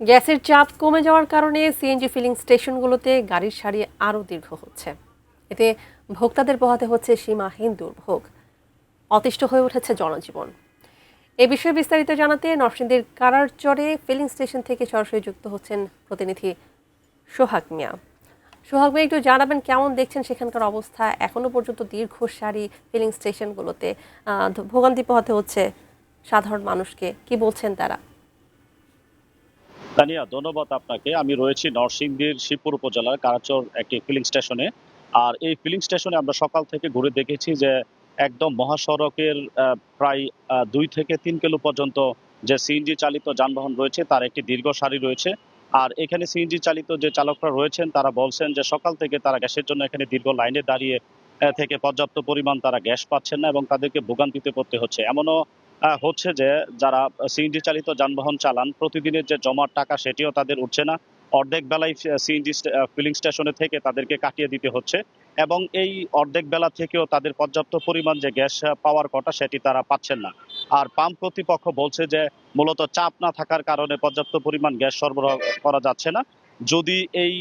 গ্যাসের চাপ কমে যাওয়ার কারণে সিএনজি ফিলিং স্টেশনগুলোতে গাড়ির সারি আরও দীর্ঘ হচ্ছে। এতে ভোক্তাদের পোহাতে হচ্ছে সীমাহীন দুর্ভোগ। অতিষ্ঠ হয়ে উঠেছে জনজীবন। এ বিষয়ে বিস্তারিত জানাতে নরসিংদীর কারারচরে ফিলিং স্টেশন থেকে সরাসরি যুক্ত হচ্ছেন প্রতিনিধি সোহাগ মিয়া। সোহাগ মিয়া, একটু জানাবেন কেমন দেখছেন সেখানকার অবস্থা? এখনো পর্যন্ত দীর্ঘ সারি ফিলিং স্টেশনগুলোতে ভোগান্তি পোহাতে হচ্ছে সাধারণ মানুষকে, কি বলছেন তারা? তানিয়া, ধন্যবাদ আপনাকে। আমি রয়েছি নরসিংদীর শিবপুর উপজেলার কারাচর একটি ফিলিং স্টেশনে। আর এই ফিলিং স্টেশনে আমরা সকাল থেকে ঘুরে দেখেছি যে একদম মহাসড়কের প্রায় 2 থেকে 3 কিলো পর্যন্ত যে সিএনজি চালিত যানবাহন রয়েছে তার একটি দীর্ঘ সারি রয়েছে। আর এখানে সিএনজি চালিত যে চালকরা রয়েছেন তারা বলছেন যে সকাল থেকে তারা গ্যাসের জন্য এখানে দীর্ঘ লাইনে দাঁড়িয়ে থেকে পর্যাপ্ত পরিমাণ তারা গ্যাস পাচ্ছেন না এবং তাদেরকে ভোগান্তিতে পড়তে হচ্ছে। এমনও হচ্ছে যে যারা সিএনজি চালিত যানবাহন চালান প্রতিদিনের যে জমার টাকা সেটিও তাদের উঠছে না। অর্ধেক বেলায় সিএনজি ফিলিং স্টেশনে থেকে তাদেরকে কাটিয়ে দিতে হচ্ছে এবং এই অর্ধেক বেলা থেকেও তাদের পর্যাপ্ত পরিমাণ যে গ্যাস পাওয়ার কথা সেটি তারা পাচ্ছেন না। আর পাম্প কর্তৃপক্ষ বলছে যে মূলত চাপ না থাকার কারণে পর্যাপ্ত পরিমাণ গ্যাস সরবরাহ করা যাচ্ছে না। যদি এই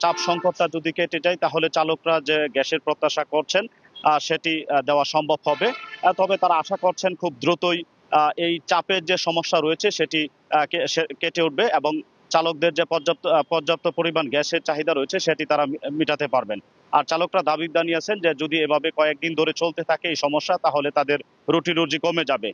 চাপ সংকটটা যদি কেটে যায় তাহলে চালকরা যে গ্যাসের প্রত্যাশা করছেন সেটি দেওয়া সম্ভব হবে। তবে তারা আশা করছেন খুব দ্রুতই এই চাপের যে সমস্যা রয়েছে সেটি কেটে উঠবে এবং চালকদের যে পর্যাপ্ত পরিমাণ গ্যাসের চাহিদা রয়েছে সেটি তারা মিটাতে পারবেন। আর চালকরা দাবি জানিয়েছেন যে যদি এভাবে কয়েকদিন ধরে চলতে থাকে এই সমস্যা তাহলে তাদের রুটি রুজি কমে যাবে।